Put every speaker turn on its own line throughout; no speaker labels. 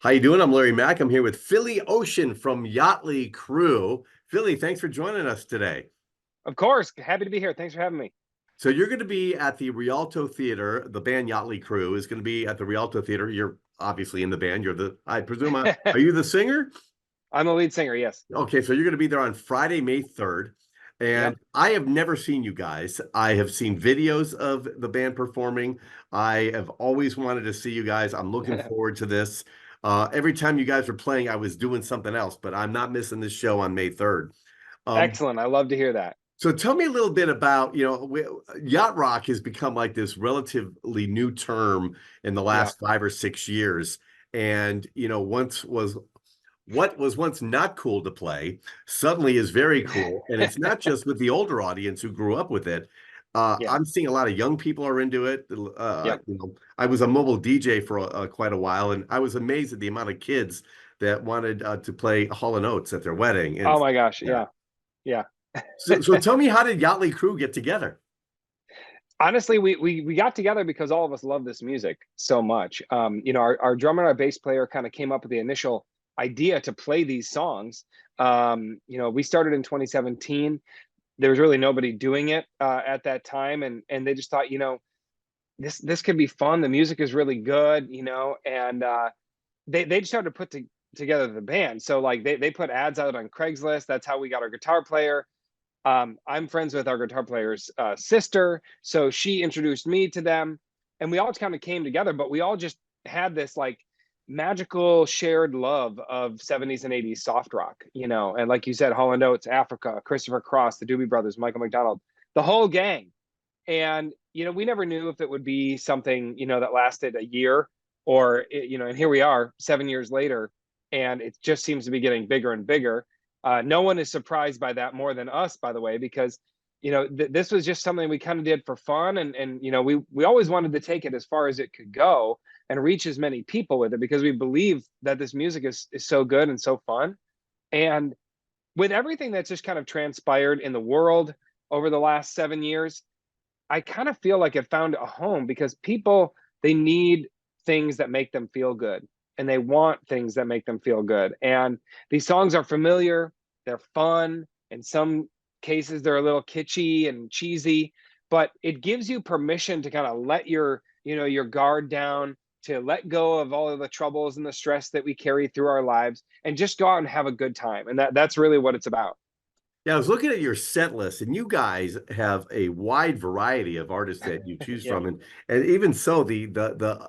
How you doing? I'm Larry Mack. I'm here with Philly Ocean from Yachtly Crew. Philly, thanks for joining us today.
Of course. Happy to be here. Thanks for having me.
So you're going to be at the Rialto Theater. The band Yachtly Crew is going to be at the Rialto Theater. You're obviously in the band. I presume, are you the singer?
I'm the lead singer. Yes.
Okay, so you're going to be there on Friday, May 3rd. And
Yep.
I have never seen you guys. I have seen videos of the band performing. I have always wanted to see you guys. I'm looking forward to this. Every time you guys were playing, I was doing something else, but I'm not missing this show on May 3rd. Um,
Excellent. I love to hear that.
so tell me a little bit about, yacht rock has become like this relatively new term in the
Yeah.
last 5 or 6 years. And, what was once not cool to play suddenly is very cool. And it's not just with the older audience who grew up with it.
Yeah.
I'm seeing a lot of young people are into it.
Yep.
I was a mobile DJ for quite a while, and I was amazed at the amount of kids that wanted to play Hall and Oates at their wedding. And
Oh my gosh.
yeah.
Yeah. Yeah.
So tell me, how did Yachtly Crew get together?
Honestly, we got together because all of us love this music so much. Our drummer and our bass player kind of came up with the initial idea to play these songs. We started in 2017. There was really nobody doing it at that time, and they just thought, this could be fun. The music is really good, and they just started to together the band. So like they put ads out on Craigslist. That's how we got our guitar player. I'm friends with our guitar player's sister, so she introduced me to them, and we all kind of came together. But we all just had this like magical shared love of 70s and 80s soft rock, and like you said, Hall and Oates, Africa, Christopher Cross, the Doobie Brothers, Michael McDonald, the whole gang. And we never knew if it would be something that lasted a year, or and here we are 7 years later, and it just seems to be getting bigger and bigger. No one is surprised by that more than us, by the way, because this was just something we kind of did for fun, and we always wanted to take it as far as it could go and reach as many people with it, because we believe that this music is so good and so fun. And with everything that's just kind of transpired in the world over the last 7 years, I kind of feel like it found a home, because people, they need things that make them feel good, and they want things that make them feel good. And these songs are familiar, they're fun, in some cases they're a little kitschy and cheesy, but it gives you permission to kind of let your guard down, to let go of all of the troubles and the stress that we carry through our lives, and just go out and have a good time. And that's really what it's about.
Yeah, I was looking at your set list, and you guys have a wide variety of artists that you choose
Yeah.
from, and even so, the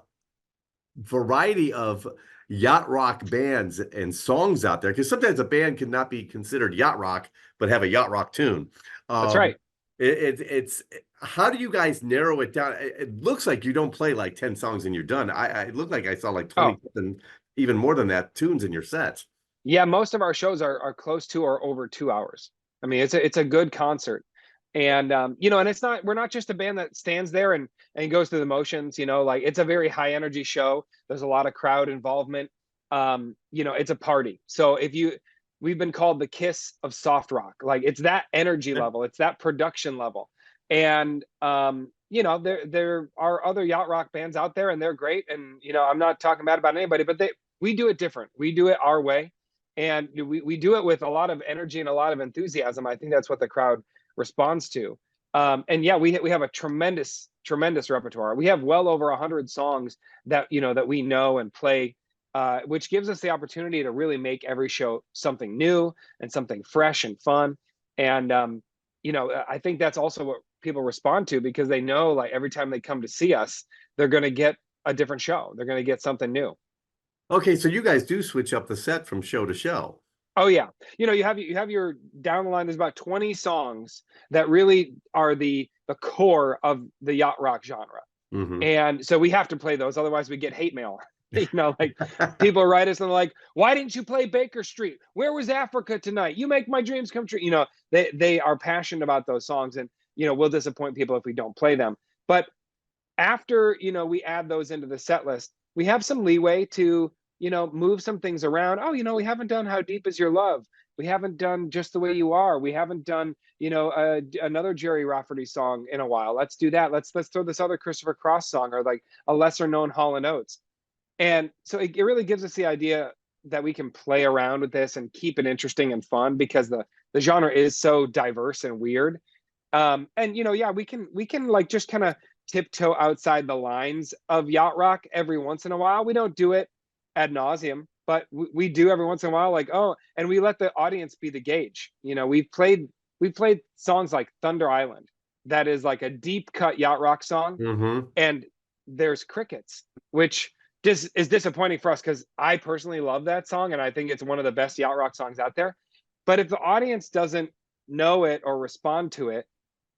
variety of yacht rock bands and songs out there, because sometimes a band cannot be considered yacht rock but have a yacht rock tune.
That's
Um,
right.
it's how do you guys narrow it down? It looks like you don't play like 10 songs and you're done. I look like I saw like
Oh,
20 and even more than that tunes in your sets.
yeah, most of our shows are close to or over 2 hours. I mean, it's a good concert. And and it's not, we're not just a band that stands there and goes through the motions, like it's a very high energy show. There's a lot of crowd involvement. It's a party. So we've been called the Kiss of soft rock. Like it's that energy level, it's that production level. And there are other yacht rock bands out there, and they're great. And I'm not talking bad about anybody, but we do it different. We do it our way, and we do it with a lot of energy and a lot of enthusiasm. I think that's what the crowd responds to. And yeah, we have a tremendous repertoire. We have well over 100 songs that we know and play, which gives us the opportunity to really make every show something new and something fresh and fun. And I think that's also what people respond to, because they know, like, every time they come to see us, they're going to get a different show. They're going to get something new.
Okay, so you guys do switch up the set from show to show.
Oh yeah, you have your down the line. There's about 20 songs that really are the core of the yacht rock genre,
Hmm.
and so we have to play those. Otherwise, we get hate mail. Like people write us and they're like, "Why didn't you play Baker Street? Where was Africa tonight? You make my dreams come true." They are passionate about those songs, and we'll disappoint people if we don't play them. But after we add those into the set list, we have some leeway to move some things around. Oh, we haven't done How Deep Is Your Love, we haven't done Just the Way You Are, we haven't done another Jerry Rafferty song in a while. Let's do that. Let's throw this other Christopher Cross song, or like a lesser known Hall and Oates. And so it really gives us the idea that we can play around with this and keep it interesting and fun because the genre is so diverse and weird. And yeah, we can like just kind of tiptoe outside the lines of yacht rock every once in a while. We don't do it ad nauseum, but we do every once in a while. Like, oh, and we let the audience be the gauge. We played songs like Thunder Island, that is like a deep cut yacht rock song,
Mm-hmm.
and there's crickets, which just is disappointing for us because I personally love that song and I think it's one of the best yacht rock songs out there. But if the audience doesn't know it or respond to it,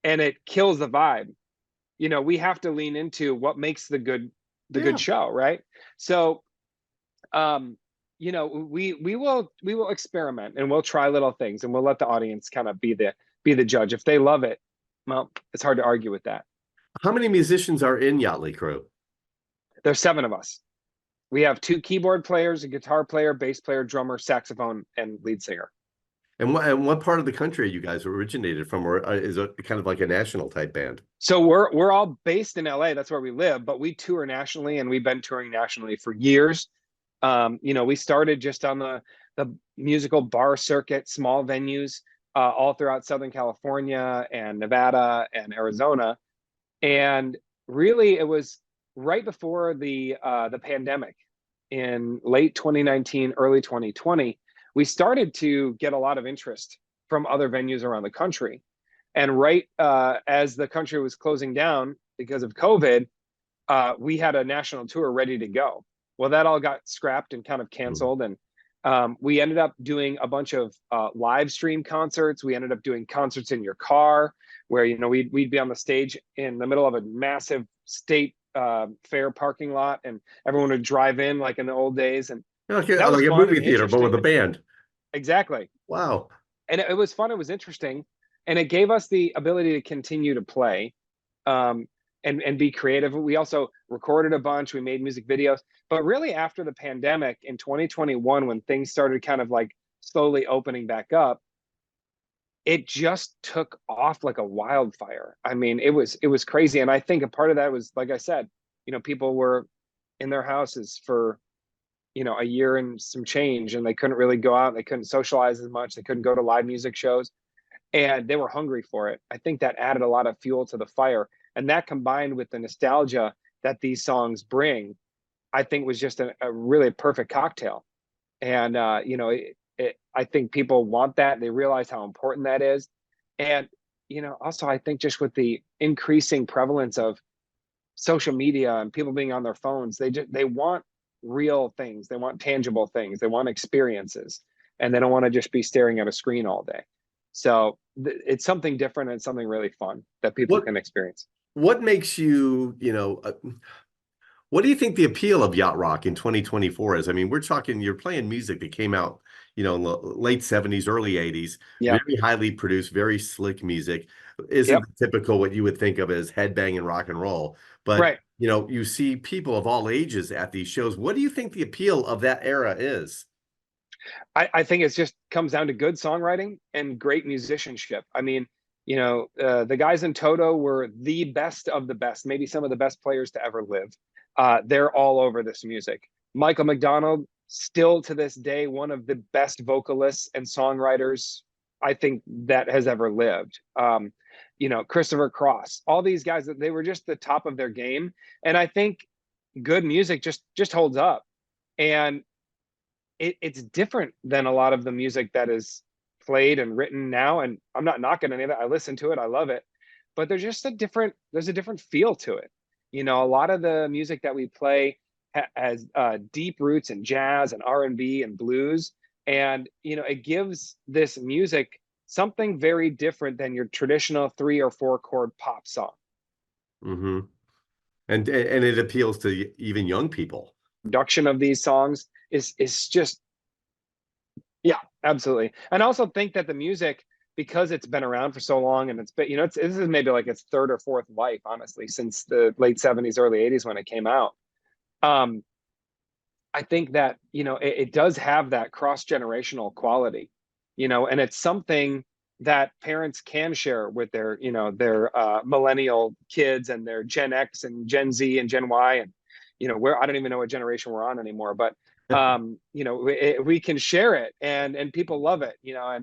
and it kills the vibe, we have to lean into what makes the good
Yeah.
show, right? So we will experiment and we'll try little things and we'll let the audience kind of be the judge. If they love it, well, it's hard to argue with that.
How many musicians are in Yachtly Crew?
There's seven of us. We have two keyboard players, a guitar player, bass player, drummer, saxophone, and lead singer.
And what part of the country are you guys originated from, or is it kind of like a national type band?
So we're all based in LA. That's where we live, but we tour nationally, and we've been touring nationally for years. We started just on the musical bar circuit, small venues, all throughout Southern California and Nevada and Arizona. And really, it was right before the pandemic in late 2019, early 2020. We started to get a lot of interest from other venues around the country. And right as the country was closing down because of COVID, we had a national tour ready to go. Well, that all got scrapped and kind of canceled. And we ended up doing a bunch of live stream concerts. We ended up doing concerts in your car where, we'd be on the stage in the middle of a massive state fair parking lot and everyone would drive in like in the old days. And
Okay,
that was
like a
fun
movie
and
theater, but with
interesting.
a band.
Exactly.
Wow.
And it was fun. It was interesting. And it gave us the ability to continue to play um, and be creative. We also recorded a bunch. We made music videos. But really, after the pandemic in 2021, when things started kind of like slowly opening back up, it just took off like a wildfire. I mean, it was crazy. And I think a part of that was, like I said, people were in their houses for a year and some change, and they couldn't really go out. They couldn't socialize as much. They couldn't go to live music shows, and they were hungry for it. I think that added a lot of fuel to the fire, and that combined with the nostalgia that these songs bring, I think was just a really perfect cocktail. And I think people want that. They realize how important that is, and also I think just with the increasing prevalence of social media and people being on their phones, they want real things. They want tangible things. They want experiences, and they don't want to just be staring at a screen all day. So it's something different and something really fun that people
What
can experience.
what makes you, what do you think the appeal of yacht rock in 2024 is? I mean, we're talking, you're playing music that came out, in the late 70s, early 80s,
Yeah.
very highly produced, very slick music. Isn't
Yep.
typical what you would think of as headbanging rock and roll. But,
Right.
you see people of all ages at these shows. What do you think the appeal of that era is?
I think it just comes down to good songwriting and great musicianship. I mean, the guys in Toto were the best of the best, maybe some of the best players to ever live. They're all over this music. Michael McDonald, still to this day, one of the best vocalists and songwriters I think that has ever lived. Christopher Cross, all these guys, they were just the top of their game. And I think good music just holds up. And it's different than a lot of the music that is played and written now. And I'm not knocking any of it. I listen to it. I love it. But there's a different feel to it. A lot of the music that we play has deep roots in jazz and R&B and blues. And, it gives this music something very different than your traditional 3 or 4 chord pop song.
Hmm. And it appeals to even young people.
Production of these songs is just, yeah, absolutely. And I also think that the music, because it's been around for so long and it's been, this is maybe like its third or fourth life, honestly, since the late 70s, early 80s when it came out. Um, I think that, it does have that cross-generational quality, and it's something that parents can share with their millennial kids and their Gen X and Gen Z and Gen Y. And, you know, I don't even know what generation we're on anymore, but you know, we can share it, and people love it, you know,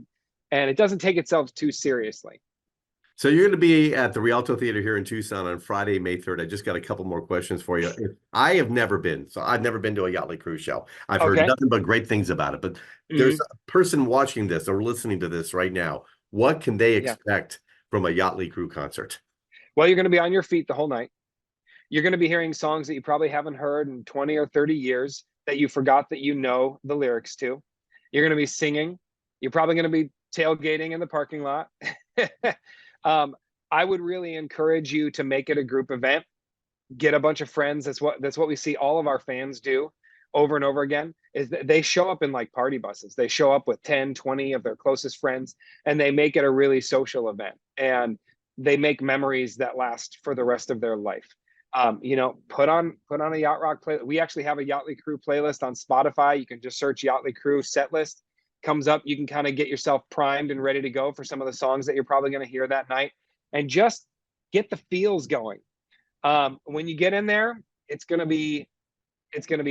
and it doesn't take itself too seriously.
So you're going to be at the Rialto Theater here in Tucson on Friday, May 3rd. I just got a couple more questions for you. I have never been, so I've never been to a Yachtly Cruise show. I've heard
Okay.
nothing but great things about it. But there's
Hmm.
a person watching this or listening to this right now. What can they
Yeah.
expect from a Yachtly Crew concert?
Well, you're going to be on your feet the whole night. You're going to be hearing songs that you probably haven't heard in 20 or 30 years that you forgot that you know the lyrics to. You're going to be singing. You're probably going to be tailgating in the parking lot. I would really encourage you to make it a group event. Get a bunch of friends. That's what we see all of our fans do over and over again, is that they show up in like party buses. They show up with 10, 20 of their closest friends, and they make it a really social event. And they make memories that last for the rest of their life. You know, put on a Yacht Rock play. We actually have a Yachtly Crew playlist on Spotify. You can just search Yachtly Crew set list. Comes up. You can kind of get yourself primed and ready to go for some of the songs that you're probably going to hear that night, and just get the feels going. When you get in there, it's gonna be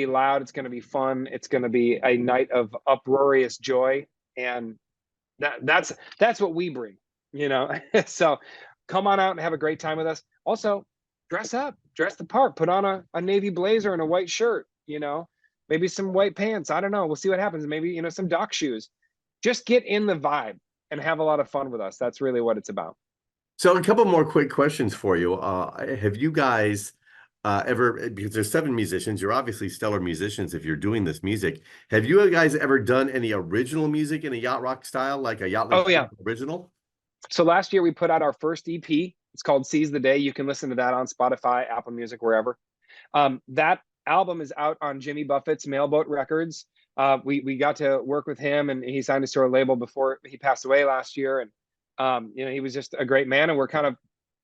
loud. It's gonna be fun. It's gonna be a night of uproarious joy, and that's what we bring, you know. So come on out and have a great time with us. Also, dress up, dress the part. Put on a navy blazer and a white shirt. You know, maybe some white pants. I don't know. We'll see what happens. Maybe, you know, some dock shoes. Just get in the vibe and have a lot of fun with us. That's really what it's about.
So a couple more quick questions for you. Have you guys ever, because there's 7 musicians, you're obviously stellar musicians if you're doing this music. Have you guys ever done any original music in a yacht rock style, like a Yachtly
Oh yeah.
original?
So last year we put out our first EP. It's called Seize the Day. You can listen to that on Spotify, Apple Music, wherever. That album is out on Jimmy Buffett's Mailboat Records. We got to work with him, and he signed us to our label before he passed away last year. And you know, he was just a great man, and we're kind of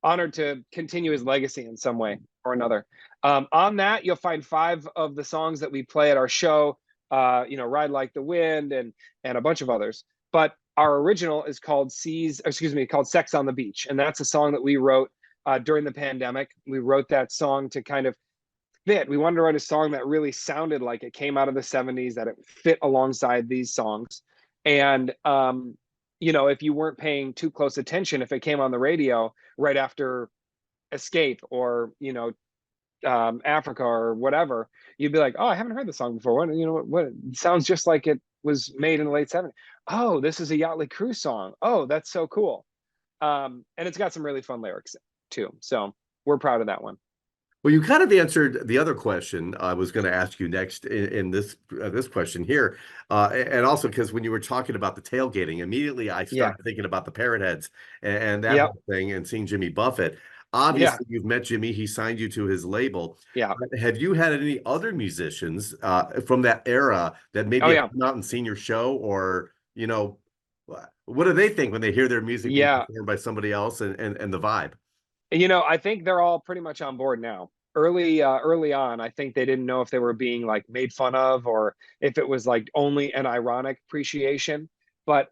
honored to continue his legacy in some way or another. On that, you'll find 5 of the songs that we play at our show. You know, Ride Like the Wind and a bunch of others. But our original is called called Sex on the Beach, and that's a song that we wrote during the pandemic. We wrote that song to kind of fit. We wanted to write a song that really sounded like it came out of the 70s, that it fit alongside these songs. And you know, if you weren't paying too close attention, if it came on the radio right after Escape or, you know, Africa or whatever, you'd be like, oh, I haven't heard the song before. What, you know, what it sounds just like it was made in the late 70s. Oh, this is a Yachtly Crew song. Oh, that's so cool. And it's got some really fun lyrics too. So we're proud of that one.
Well, you kind of answered the other question I was going to ask you next in this question here, and also because when you were talking about the tailgating, immediately I
Yeah.
started thinking about the Parrot Heads and that
Yep.
whole thing, and seeing Jimmy Buffett.
Yeah.
Obviously, you've met Jimmy; he signed you to his label.
Yeah.
Have you had any other musicians from that era that
Oh
maybe have
yeah.
come out and seen your show, or you know, what do they think when they hear their music being
Yeah.
performed by somebody else and the vibe?
You know, I think they're all pretty much on board now. Early on, I think they didn't know if they were being like made fun of or if it was like only an ironic appreciation. But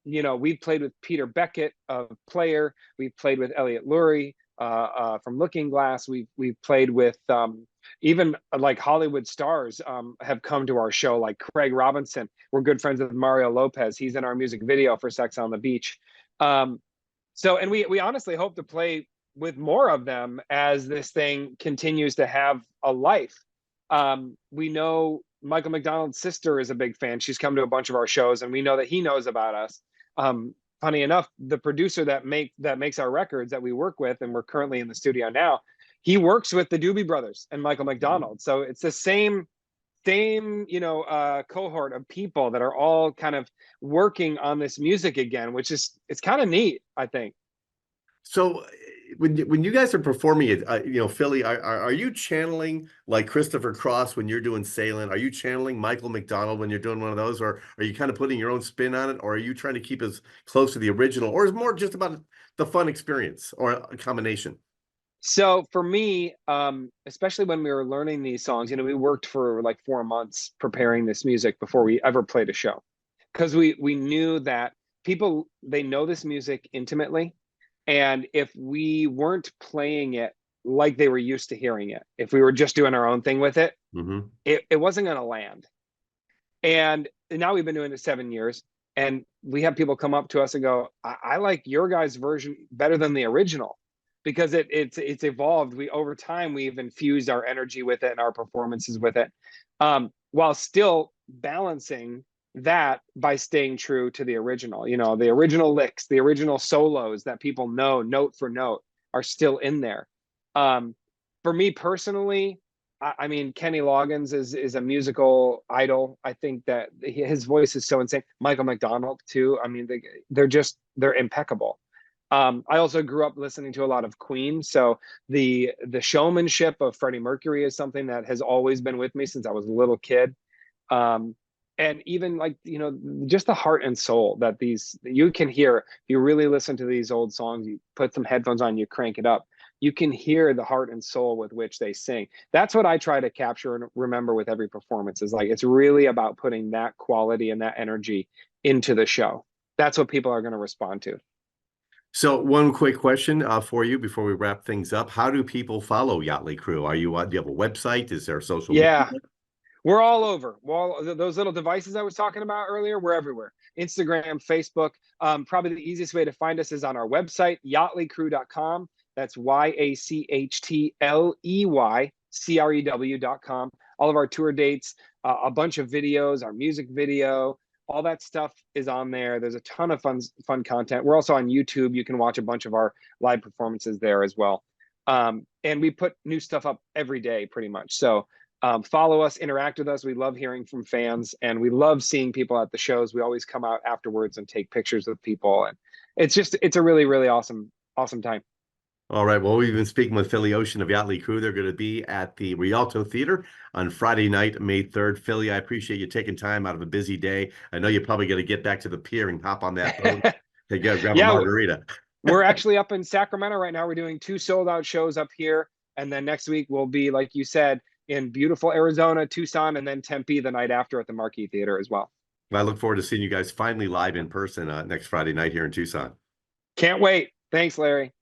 you know, we've played with Peter Beckett, a player. We've played with Elliot Lurie from Looking Glass. We've played with even like Hollywood stars have come to our show, like Craig Robinson. We're good friends with Mario Lopez. He's in our music video for Sex on the Beach. So, and we honestly hope to play with more of them as this thing continues to have a life. We know Michael McDonald's sister is a big fan. She's come to a bunch of our shows, and we know that he knows about us. Funny enough, the producer that makes our records that we work with, and we're currently in the studio now, he works with the Doobie Brothers and Michael McDonald. So it's the same you know, cohort of people that are all kind of working on this music again, which is, it's kind of neat, I think.
So when you guys are performing it, you know, Philly, are you channeling like Christopher Cross when you're doing Sailing? Are you channeling Michael McDonald when you're doing one of those, or are you kind of putting your own spin on it, or are you trying to keep as close to the original, or is it more just about the fun experience or a combination?
So for me, especially when we were learning these songs, you know, we worked for like 4 months preparing this music before we ever played a show, because we knew that people, they know this music intimately, and if we weren't playing it like they were used to hearing it. If we were just doing our own thing with it,
Mm-hmm.
it wasn't going to land. And now we've been doing it 7 years, and we have people come up to us and go, I like your guys' version better than the original, because it's evolved. We over time we've infused our energy with it and our performances with it, while still balancing that by staying true to the original. You know, the original licks, the original solos that people know note for note are still in there. For me personally, I mean, Kenny Loggins is a musical idol. I think that his voice is so insane. Michael McDonald too. I mean, they're impeccable. I also grew up listening to a lot of Queen, so the showmanship of Freddie Mercury is something that has always been with me since I was a little kid. And even like, you know, just the heart and soul that you can hear. If you really listen to these old songs, you put some headphones on, you crank it up, you can hear the heart and soul with which they sing. That's what I try to capture and remember with every performance, is like, it's really about putting that quality and that energy into the show. That's what people are going to respond to.
So one quick question for you before we wrap things up. How do people follow Yachtly Crew? Do you have a website? Is there social media?
Yeah, we're all over. Those little devices I was talking about earlier, we're everywhere. Instagram, Facebook. Probably the easiest way to find us is on our website, yachtlycrew.com. That's YACHTLEYCREW.com. All of our tour dates, a bunch of videos, our music video, all that stuff is on there. There's a ton of fun content. We're also on YouTube. You can watch a bunch of our live performances there as well. And we put new stuff up every day pretty much. So follow us, interact with us. We love hearing from fans, and we love seeing people at the shows. We always come out afterwards and take pictures with people. And it's a really, really awesome time.
All right. Well, we've been speaking with Philly Ocean of Yachtly Crew. They're going to be at the Rialto Theater on Friday night, May 3rd. Philly, I appreciate you taking time out of a busy day. I know you're probably going to get back to the pier and hop on that boat to grab a margarita.
We're actually up in Sacramento right now. We're doing 2 sold-out shows up here. And then next week we'll be, like you said, in beautiful Arizona, Tucson, and then Tempe the night after at the Marquee Theater as well.
I look forward to seeing you guys finally live in person next Friday night here in Tucson.
Can't wait. Thanks, Larry.